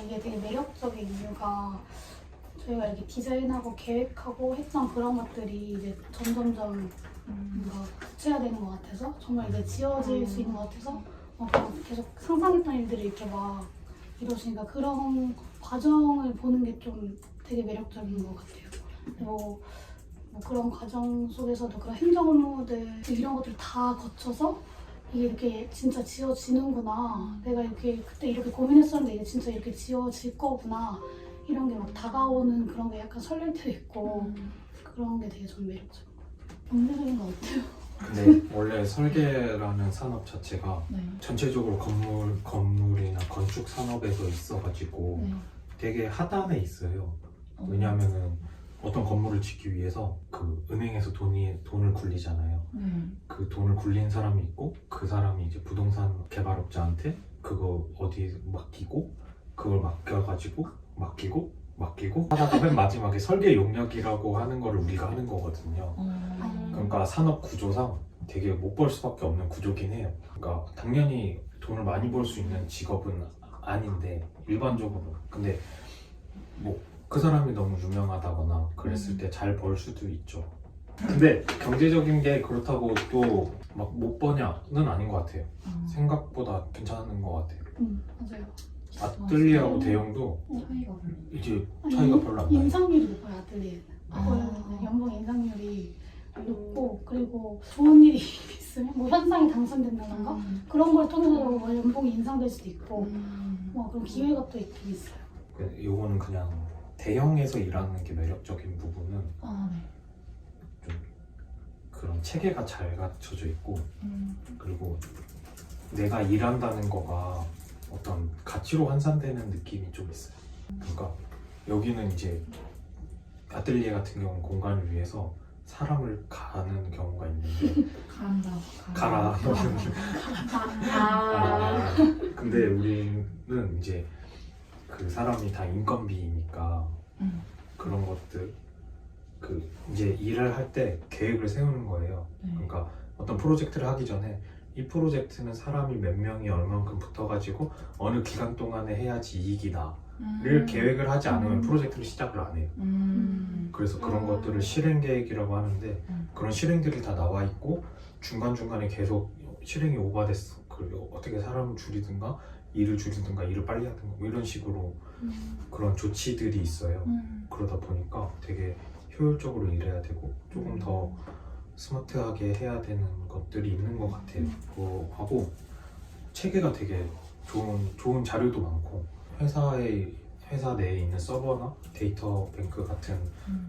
이게 되게 매력적인 이유가 저희가 이렇게 디자인하고 계획하고 했던 그런 것들이 이제 점점점 뭔가 구체화되는 것 같아서 정말 이제 지어질 수 있는 것 같아서 그냥 계속 상상했던 일들이 이렇게 막 이루어지니까 그런 과정을 보는 게 좀 되게 매력적인 것 같아요. 뭐 그런 과정 속에서도 그런 행정 업무들 이런 것들을 다 거쳐서 이게 이렇게 진짜 지어지는구나. 내가 이렇게 그때 이렇게 고민했었는데 이게 진짜 이렇게 지어질 거구나. 이런 게 막 다가오는 그런 게 약간 설렐 때도 있고 그런 게 되게 좀 매력적인 것 같아요. 경제적인 거 어때요? 근데 원래 설계라는 산업 자체가 네. 전체적으로 건물이나 건축 산업에서 있어가지고 네. 되게 하단에 있어요. 왜냐하면은 어떤 건물을 짓기 위해서 그 은행에서 돈을 굴리잖아요. 그 돈을 굴린 사람이 있고 그 사람이 이제 부동산 개발업자한테 그거 어디에 맡기고 그걸 맡겨가지고 맡기고 하다가 맨 마지막에 설계 용역이라고 하는 거를 우리가 하는 거거든요. 그러니까 산업 구조상 되게 못 벌 수밖에 없는 구조긴 해요. 그러니까 당연히 돈을 많이 벌 수 있는 직업은 아닌데 일반적으로 근데 뭐 그 사람이 너무 유명하다거나 그랬을 때 잘 벌 수도 있죠. 근데 경제적인 게 그렇다고 또 막 못 버냐는 아닌 것 같아요. 생각보다 괜찮은 것 같아요. 맞아요. 아뜰리에하고 대형도 차이가 이제 차이가 별로 안 나요. 인상률이 높아요, 아틀리에는. 아. 연봉 인상률이 높고 그리고 좋은 일이 있으면 뭐 현상이 당선된다던가 그런 걸 통해서 뭐 연봉이 인상될 수도 있고 뭐 그런 기회가 또 있긴 있어요. 요거는 그냥 대형에서 일하는 게 매력적인 부분은 네. 좀 그런 체계가 잘 갖춰져 있고 그리고 내가 일한다는 거가 어떤 가치로 환산되는 느낌이 좀 있어요. 그러니까 여기는 이제 아뜰리에 같은 경우는 공간을 위해서 사람을 가는 경우가 있는데 가라 근데 우리는 이제 그 사람이 다 인건비니까 그런 것들 그 이제 일을 할 때 계획을 세우는 거예요. 그러니까 어떤 프로젝트를 하기 전에 이 프로젝트는 사람이 몇 명이 얼만큼 붙어가지고 어느 기간 동안에 해야지 이익이 나를 계획을 하지 않으면 프로젝트를 시작을 안 해요. 그래서 그런 것들을 실행 계획이라고 하는데 그런 실행들이 다 나와 있고 중간중간에 계속 실행이 오버됐어. 그리고 어떻게 사람을 줄이든가 일을 줄이든가 일을 빨리 하든가 뭐 이런 식으로 그런 조치들이 있어요. 그러다 보니까 되게 효율적으로 일해야 되고 조금 더 스마트하게 해야 되는 것들이 있는 것 같아요. 그거 하고 체계가 되게 좋은 자료도 많고 회사 내에 있는 서버나 데이터 뱅크 같은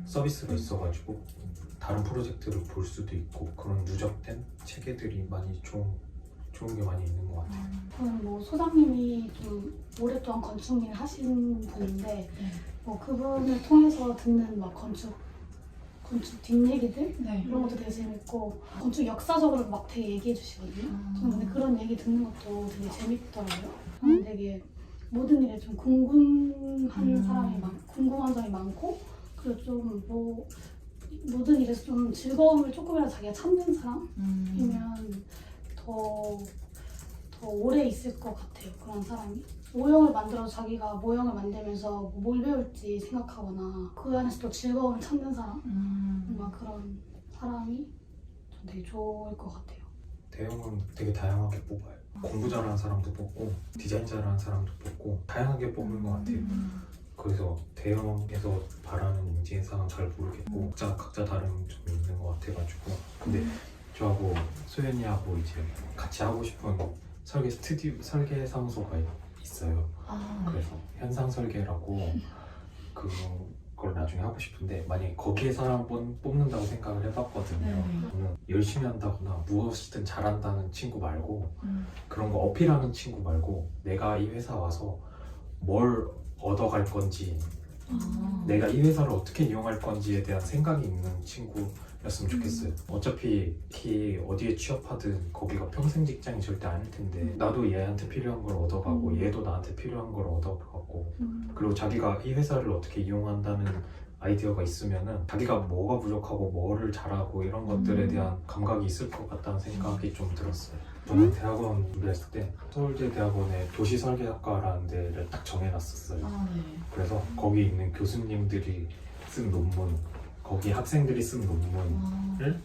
서비스가 있어가지고 다른 프로젝트를 볼 수도 있고 그런 누적된 체계들이 많이 좋은 게 많이 있는 것 같아요. 저는 뭐 소장님이 좀 오랫동안 건축 일 하신 분인데 뭐 그분을 통해서 듣는 막 건축 뒷얘기들 이런 것도 되게 재밌고 건축 역사적으로 막 되게 얘기해 주시거든요. 저는 근데 그런 얘기 듣는 것도 되게 재밌더라고요. 저는 되게 모든 일에 좀 궁금한 사람이 궁금한 점이 많고 그리고 좀 뭐 모든 일에서 좀 즐거움을 조금이라도 자기가 찾는 사람이면 더 오래 있을 것 같아요. 그런 사람이 모형을 만들어서 자기가 모형을 만들면서 뭘 배울지 생각하거나 그 안에서 또 즐거움을 찾는 사람 뭔가 그런 사람이 좀 되게 좋을 것 같아요. 대형은 되게 다양하게 뽑아요. 공부 잘하는 사람도 뽑고 디자인 잘하는 사람도 뽑고 다양하게 뽑는 것 같아요. 그래서 대형에서 바라는 인재상은 잘 모르겠고 각자 다른 점이 있는 것 같아가지고 근데 저하고 소연이하고 이제 같이 하고 싶은 설계 사무소가 있어요. 그래서 현상 설계라고 그걸 나중에 하고 싶은데 만약에 거기에 사람 뽑는다고 생각을 해봤거든요. 저는 열심히 한다거나 무엇이든 잘한다는 친구 말고 그런 거 어필하는 친구 말고 내가 이 회사 와서 뭘 얻어갈 건지 내가 이 회사를 어떻게 이용할 건지에 대한 생각이 있는 친구였으면 좋겠어요. 어차피 어디에 취업하든 거기가 평생 직장이 절대 아닐 텐데 나도 얘한테 필요한 걸 얻어가고 얘도 나한테 필요한 걸 얻어가고 그리고 자기가 이 회사를 어떻게 이용한다는 아이디어가 있으면은 자기가 뭐가 부족하고 뭐를 잘하고 이런 것들에 대한 감각이 있을 것 같다는 생각이 좀 들었어요. 저는 대학원 준비했을 때 서울대 대학원에 도시설계학과라는 데를 딱 정해놨었어요. 네. 그래서 거기 있는 교수님들이 쓴 논문, 거기 학생들이 쓴 논문을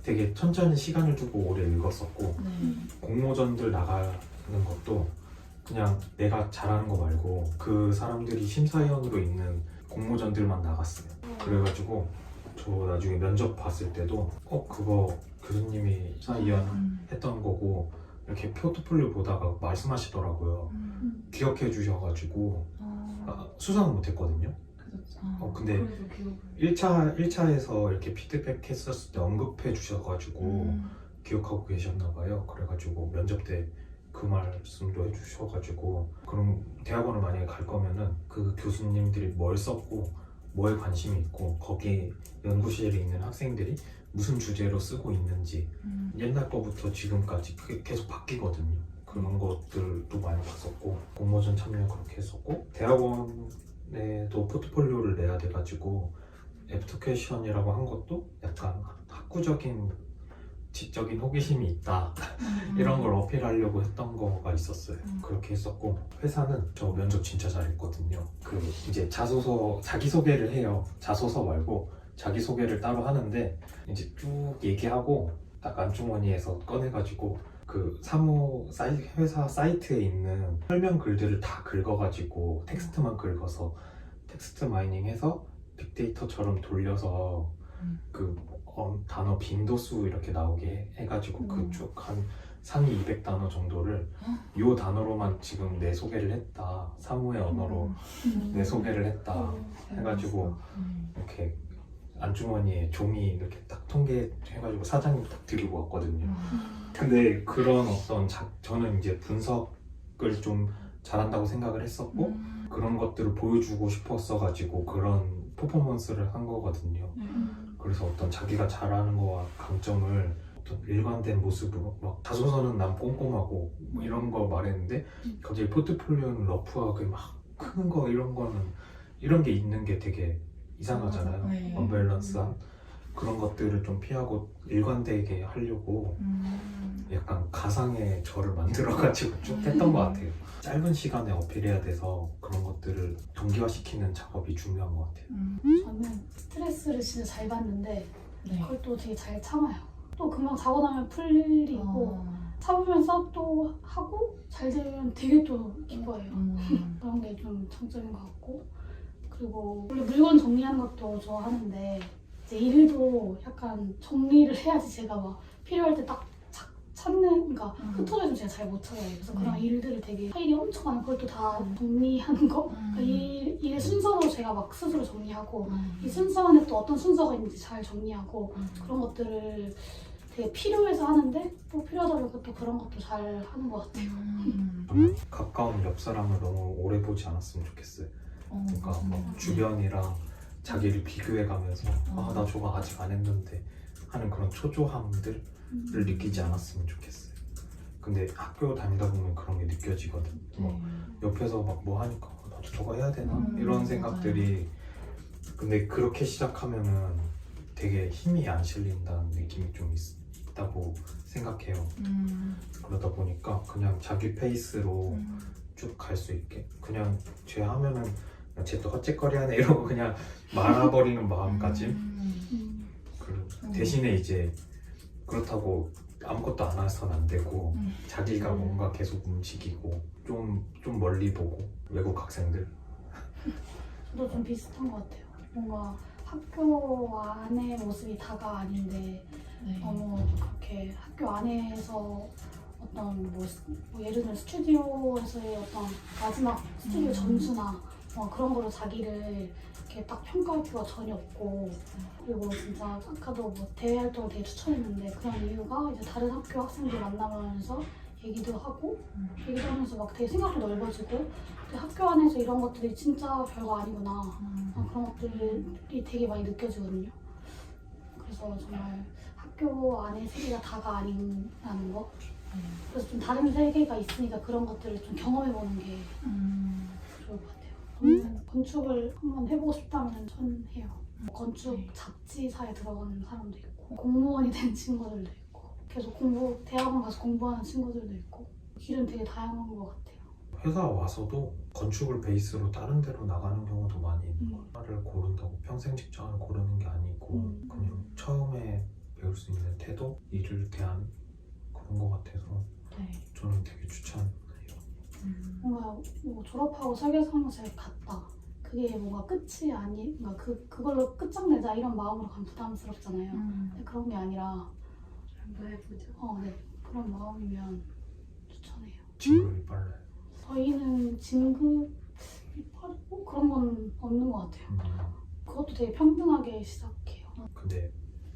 되게 천천히 시간을 두고 오래 읽었었고, 네. 공모전들 나가는 것도 그냥 내가 잘하는 거 말고 그 사람들이 심사위원으로 있는 공모전들만 나갔어요. 그래가지고 저 나중에 면접 봤을 때도 그거 교수님이 심사위원 했던 거고 이렇게 포트폴리오 보다가 말씀하시더라고요. 기억해 주셔가지고 수상은 못했거든요. 근데 그래도 기억을. 1차에서 이렇게 피드백 했었을 때 언급해 주셔가지고 기억하고 계셨나 봐요. 그래가지고 면접 때 그 말씀도 해주셔가지고, 그럼 대학원을 만약에 갈 거면은 그 교수님들이 뭘 썼고 뭐에 관심이 있고 거기 연구실에 있는 학생들이 무슨 주제로 쓰고 있는지 옛날 거부터 지금까지 그게 계속 바뀌거든요. 그런 것들도 많이 봤었고, 공모전 참여 그렇게 했었고, 대학원에도 포트폴리오를 내야 돼가지고 애프터캐션이라고 한 것도 약간 학구적인 지적인 호기심이 있다 이런 걸 어필하려고 했던 거가 있었어요. 그렇게 했었고, 회사는 저 면접 진짜 잘했거든요. 그 이제 자기소개를 해요. 자소서 말고 자기소개를 따로 하는데 이제 쭉 얘기하고 딱 안주머니에서 꺼내가지고 그 회사 사이트에 있는 설명 글들을 다 긁어가지고 텍스트만 긁어서 텍스트 마이닝해서 빅데이터처럼 돌려서 그 단어 빈도수 이렇게 나오게 해가지고 그쪽 한 상위 200단어 정도를 요 단어로만 지금 내 소개를 했다, 사무의 언어로 내 소개를 했다 해가지고 이렇게 안주머니에 종이 이렇게 딱 통계해가지고 사장님 딱 드리고 왔거든요. 근데 그런 저는 이제 분석을 좀 잘한다고 생각을 했었고 그런 것들을 보여주고 싶었어가지고 그런 퍼포먼스를 한 거거든요. 그래서 어떤 자기가 잘하는 거와 강점을 어떤 일관된 모습으로 막 자소서는 난 꼼꼼하고 뭐 이런 거 말했는데 갑자기 포트폴리오는 러프하게 막 큰 거 이런 게 있는 게 되게 이상하잖아요. 네. 언밸런스한 그런 것들을 좀 피하고 일관되게 하려고 약간 가상의 저를 만들어가지고 좀 했던 것 같아요. 짧은 시간에 어필해야 돼서 그런 것들을 동기화시키는 작업이 중요한 것 같아요. 저는 스트레스를 진짜 잘 받는데 네. 그걸 또 되게 잘 참아요. 또 금방 자고 나면 풀리고 참으면서 또 하고 잘 되면 되게 또 기뻐해요. 그런 게 좀 장점인 것 같고, 그리고 원래 물건 정리하는 것도 좋아하는데 이제 일도 약간 정리를 해야지 제가 막 필요할 때 딱 찾는, 그러니까 흩어져 있으면 제가 잘 못 찾아요. 그래서 그런 일들을 되게 파일이 엄청 많은 걸 또 다 정리하는 거, 그러니까 일의 순서도 제가 막 스스로 정리하고 이 순서 안에 또 어떤 순서가 있는지 잘 정리하고 그런 것들을 되게 필요해서 하는데 또 필요하다 보니까 또 그런 것도 잘 하는 것 같아요. 저는 가까운 옆 사람을 너무 오래 보지 않았으면 좋겠어요. 그러니까 막 주변이랑 자기를 비교해가면서 나 저거 아직 안 했는데 하는 그런 초조함들을 느끼지 않았으면 좋겠어요. 근데 학교 다니다 보면 그런 게 느껴지거든. 막 옆에서 막 뭐 하니까 나도 저거 해야 되나? 이런 생각들이. 근데 그렇게 시작하면은 되게 힘이 안 실린다는 느낌이 좀 있다고 생각해요. 그러다 보니까 그냥 자기 페이스로 쭉 갈 수 있게, 그냥 쟤 하면은 쟤 또 헛짓거리 하네 이러고 그냥 말아버리는 마음가짐. 대신에 이제 그렇다고 아무것도 안 해서는 안 되고 자기가 뭔가 계속 움직이고 좀 멀리 보고. 외국 학생들 저도 좀 비슷한 것 같아요. 뭔가 학교 안의 모습이 다가 아닌데 너무 그렇게 학교 안에서 어떤 뭐 예를 들면 스튜디오에서의 어떤 마지막 스튜디오 점수나 그런 거로 자기를 이렇게 딱 평가할 필요가 전혀 없고, 그리고 진짜 아까도 뭐 대외 활동을 되게 추천했는데 그런 이유가 이제 다른 학교 학생들 만나면서 얘기도 하고 얘기도 하면서 막 되게 생각도 넓어지고, 학교 안에서 이런 것들이 진짜 별거 아니구나, 그런 것들이 되게 많이 느껴지거든요. 그래서 정말 학교 안의 세계가 다가 아니라는 거, 그래서 좀 다른 세계가 있으니까 그런 것들을 좀 경험해보는 게 좋을 것 같아요. 저는 건축을 한번 해보고 싶다면 전 해요. 건축 네. 잡지사에 들어가는 사람도 있고 공무원이 된 친구들도 있고 계속 대학원 가서 공부하는 친구들도 있고 길은 되게 다양한 것 같아요. 회사 와서도 건축을 베이스로 다른 데로 나가는 경우도 많이 있는 거예요. 하나를 고른다고 평생 직장을 고르는 게 아니고 그냥 처음에 배울 수 있는 태도, 일을 대한 그런 것 같아서 네. 저는 되게 추천해요. 뭔가 뭐 졸업하고 설계사무실 갔다. 그게 뭔가 끝이 그러니까 그걸로 끝장내자 이런 마음으로 가면 부담스럽잖아요. 근데 그런 게 아니라 한번 해보죠. 네. 그런 마음이면 추천해요. 진급이 빨라요. 저희는 진급이 빠르고 그런 건 없는 것 같아요. 그것도 되게 평등하게 시작해요. 근데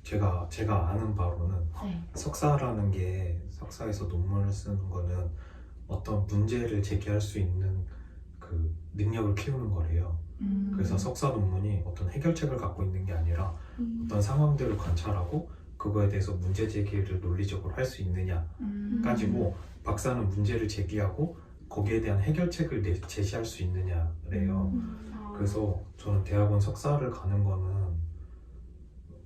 제가 아는 바로는 네. 석사라는 게 석사에서 논문을 쓰는 거는 어떤 문제를 제기할 수 있는 그 능력을 키우는 거래요. 그래서 석사 논문이 어떤 해결책을 갖고 있는 게 아니라 어떤 상황들을 관찰하고 그거에 대해서 문제 제기를 논리적으로 할 수 있느냐까지고 박사는 문제를 제기하고 거기에 대한 해결책을 제시할 수 있느냐래요. 그래서 저는 대학원 석사를 가는 거는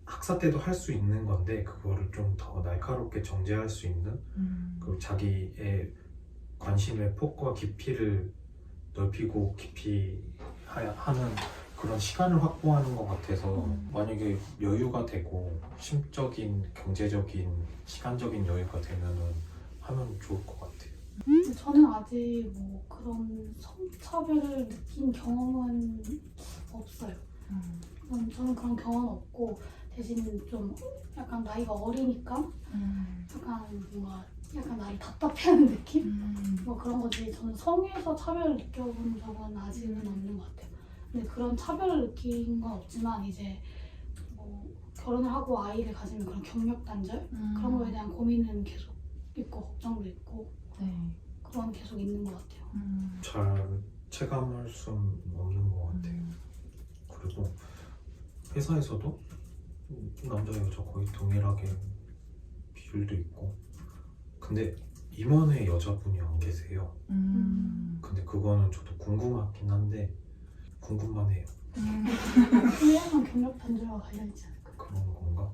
학사 때도 할 수 있는 건데 그거를 좀 더 날카롭게 정제할 수 있는 그리고 자기의 관심의 폭과 깊이를 넓히고 깊이 하는 그런 시간을 확보하는 것 같아서 만약에 여유가 되고 심적인, 경제적인, 시간적인 여유가 되면은 하면 좋을 것 같아요. 저는 아직 뭐 그런 성차별을 느낀 경험은 없어요. 저는 그런 경험은 없고 대신 좀 약간 나이가 어리니까 약간 나를 답답해하는 느낌? 뭐 그런 거지. 저는 성에서 차별을 느껴본 적은 아직은 없는 것 같아요. 근데 그런 차별을 느낀 건 없지만 이제 뭐 결혼을 하고 아이를 가지면 그런 경력 단절 그런 거에 대한 고민은 계속 있고 걱정도 있고 그건 계속 있는 것 같아요. 잘 체감할 수는 없는 것 같아요. 그리고 회사에서도 남자 여자 거의 동일하게 비율도 있고 근데 임원에 여자분이 안 계세요. 근데 그거는 저도 궁금하긴 한데 궁금만 해요. 그게 약간 경력 단절과 관련있지 않을까? 그런 건가?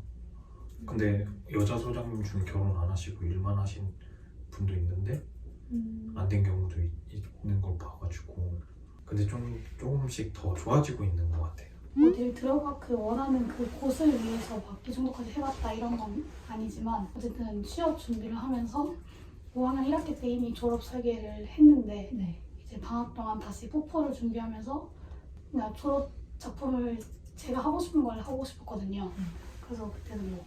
근데 여자 소장님 중에 결혼 안 하시고 일만 하신 분도 있는데 안 된 경우도 있는 걸 봐가지고 근데 조금씩 더 좋아지고 있는 것 같아요. 어딜 원하는 그 곳을 위해서 막 이 정도까지 해봤다 이런 건 아니지만 어쨌든 취업 준비를 하면서 5학년 1학기 때 이미 졸업 설계를 했는데 이제 방학 동안 다시 포포를 준비하면서 그냥 졸업 작품을 제가 하고 싶은 걸 하고 싶었거든요. 그래서 그때는 뭐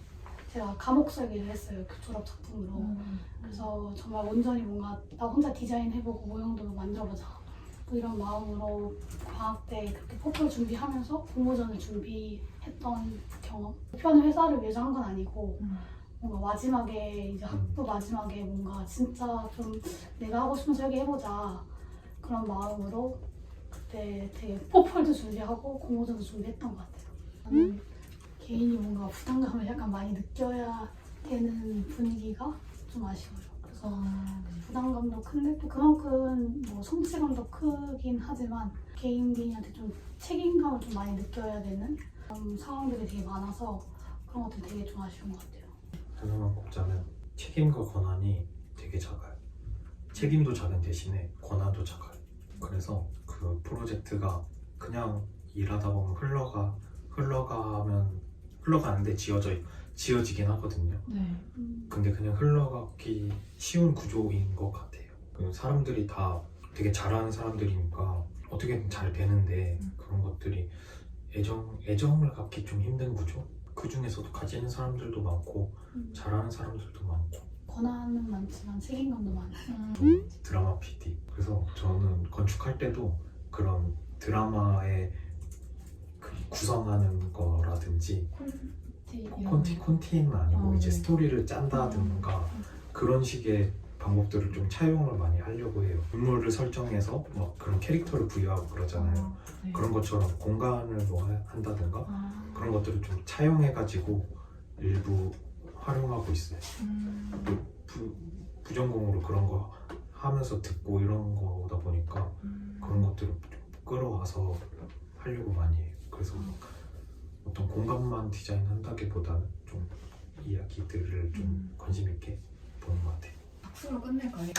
제가 과목 설계를 했어요. 그 졸업 작품으로. 그래서 정말 온전히 뭔가 나 혼자 디자인해보고 모형도 만져보자 뭐 이런 마음으로 방학 때 그렇게 포포를 준비하면서 공모전을 준비했던 경험. 목표하는 회사를 위해서 한 건 아니고 뭔가 마지막에 이제 학부 마지막에 뭔가 진짜 좀 내가 하고 싶은 설계 해보자 그런 마음으로 그때 되게 포폴도 준비하고 공모전도 준비했던 것 같아요. 저는 개인이 뭔가 부담감을 약간 많이 느껴야 되는 분위기가 좀 아쉬워요. 그래서 부담감도 큰데 또 그만큼 뭐 성취감도 크긴 하지만 개인한테 좀 책임감을 좀 많이 느껴야 되는 그런 상황들이 되게 많아서 그런 것들이 되게 좀 아쉬운 것 같아요. 하나만 꼽자면 책임과 권한이 되게 작아요. 책임도 작은 대신에 권한도 작아요. 그래서 그 프로젝트가 그냥 일하다 보면 흘러가는데 지어지긴 하거든요. 근데 그냥 흘러가기 쉬운 구조인 것 같아요. 그 사람들이 다 되게 잘하는 사람들이니까 어떻게든 잘 되는데 그런 것들이 애정을 갖기 좀 힘든 구조? 그 중에서도 가지는 사람들도 많고 잘하는 사람들도 많고 권한은 많지만 책임감도 많아요. 드라마 PD 그래서 저는 건축할 때도 그런 드라마의 그 구성하는 거라든지 콘티는 아니고 이제 스토리를 짠다든가 그런 식의 방법들을 좀 차용을 많이 하려고 해요. 인물을 설정해서 막 그런 캐릭터를 부여하고 그러잖아요. 그런 것처럼 공간을 뭐 한다든가 그런 것들을 좀 차용해가지고 일부 활용하고 있어요. 또 부전공으로 그런 거 하면서 듣고 이런 거다 보니까 그런 것들을 끌어와서 하려고 많이 해요. 그래서 막 어떤 공간만 디자인한다기보다는 좀 이야기들을 좀 관심 있게 보는 것 같아요. 박수로 끝낼까요?